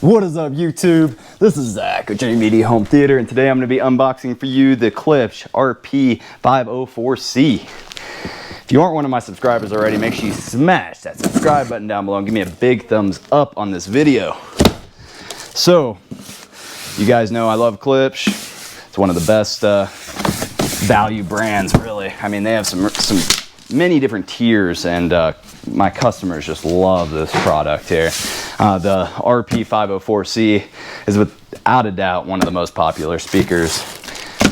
What is up, YouTube? This is Zach with Dreamedia Home Theater, and today I'm going to be unboxing for you the Klipsch RP-504c. If you aren't one of my subscribers already, make sure you smash that subscribe button down below and give me a big thumbs up on this video. So, you guys know I love Klipsch. It's one of the best value brands, really. I mean, they have some many different tiers, and my customers just love this product here. The RP-504c is without a doubt one of the most popular speakers,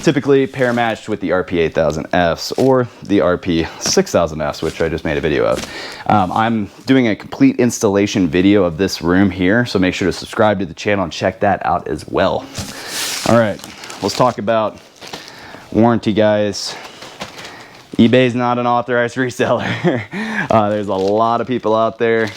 typically pair matched with the RP-8000Fs or the RP-6000Fs, which I just made a video of. I'm doing a complete installation video of this room here, so make sure to subscribe to the channel and check that out as well. All right, let's talk about warranty, guys. eBay's not an authorized reseller. There's a lot of people out there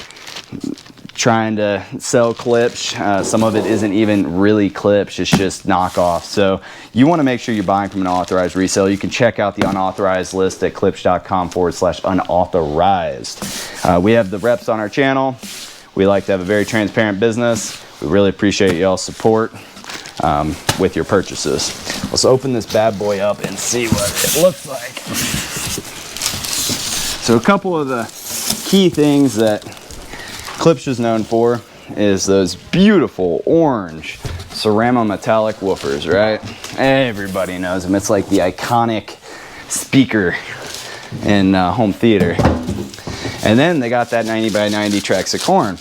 trying to sell Klipsch. Some of it isn't even really Klipsch, it's just knockoff. So you want to make sure you're buying from an authorized reseller. You can check out the unauthorized list at klipsch.com/unauthorized. We have the reps on our channel. We like to have a very transparent business. We really appreciate y'all's support with your purchases. Let's open this bad boy up and see what it looks like. So a couple of the key things that Klipsch is known for is those beautiful orange ceramic metallic woofers, right? Everybody knows them. It's like the iconic speaker in home theater. And then they got that 90 by 90 tracks of corn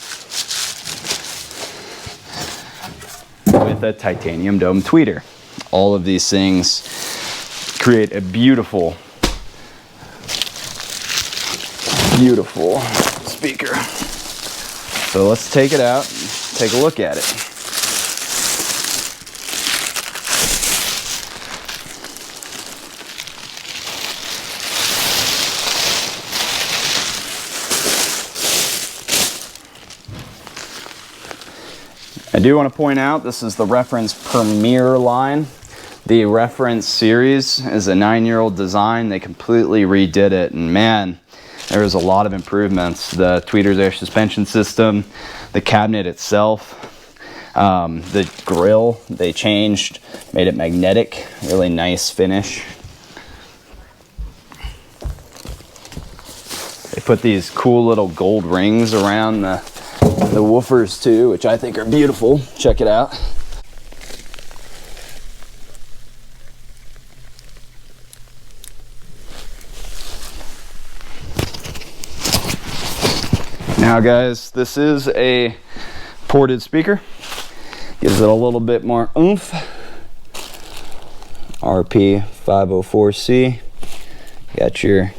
with a titanium dome tweeter. All of these things create a beautiful speaker. So let's take it out, take a look at it. I do want to point out this is the Reference Premier line. The Reference series is a 9-year-old design. They completely redid it, and man, there was a lot of improvements. The tweeter's air suspension system, the cabinet itself, the grill they changed, made it magnetic, really nice finish. They put these cool little gold rings around the woofers too, which I think are beautiful. Check it out. Now guys, this is a ported speaker. Gives it a little bit more oomph. RP-504c. Got your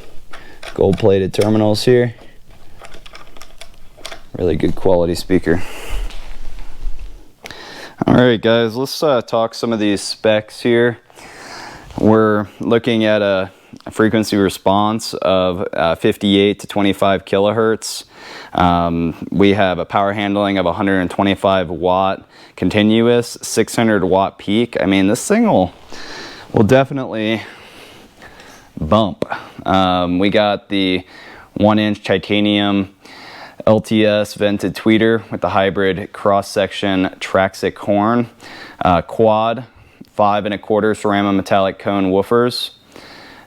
gold-plated terminals here. Really good quality speaker. Alright guys, let's talk some of these specs here. We're looking at a frequency response of 58 to 25 kilohertz. We have a power handling of 125 watt continuous, 600 watt peak. I mean, this thing will definitely bump. We got the 1-inch titanium LTS vented tweeter with the hybrid cross-section Traxic horn, quad 5 1/4 ceramic metallic cone woofers.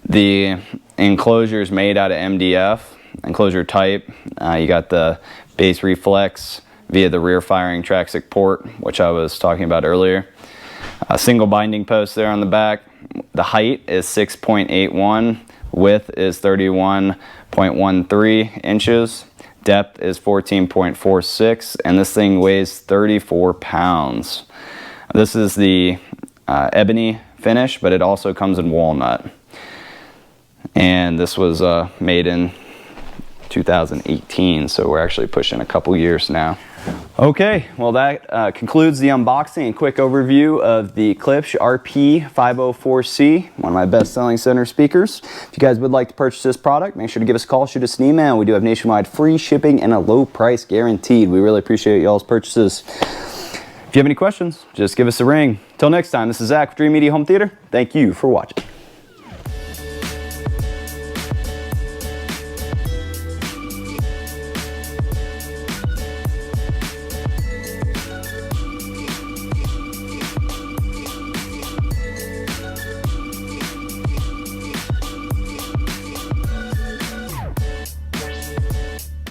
The enclosure is made out of MDF, enclosure type. You got the bass reflex via the rear firing Traxic port, which I was talking about earlier. A single binding post there on the back. The height is 6.81, width is 31.13 inches, depth is 14.46, and this thing weighs 34 pounds. This is the ebony finish, but it also comes in walnut. And this was made in 2018, so we're actually pushing a couple years now. Okay, well that concludes the unboxing and quick overview of the Klipsch RP-504c, one of my best-selling center speakers. If you guys would like to purchase this product, make sure to give us a call, shoot us an email. We do have nationwide free shipping and a low price guaranteed. We really appreciate y'all's purchases. If you have any questions, just give us a ring. Till next time, this is Zach with Dreamedia Home Theater. Thank you for watching.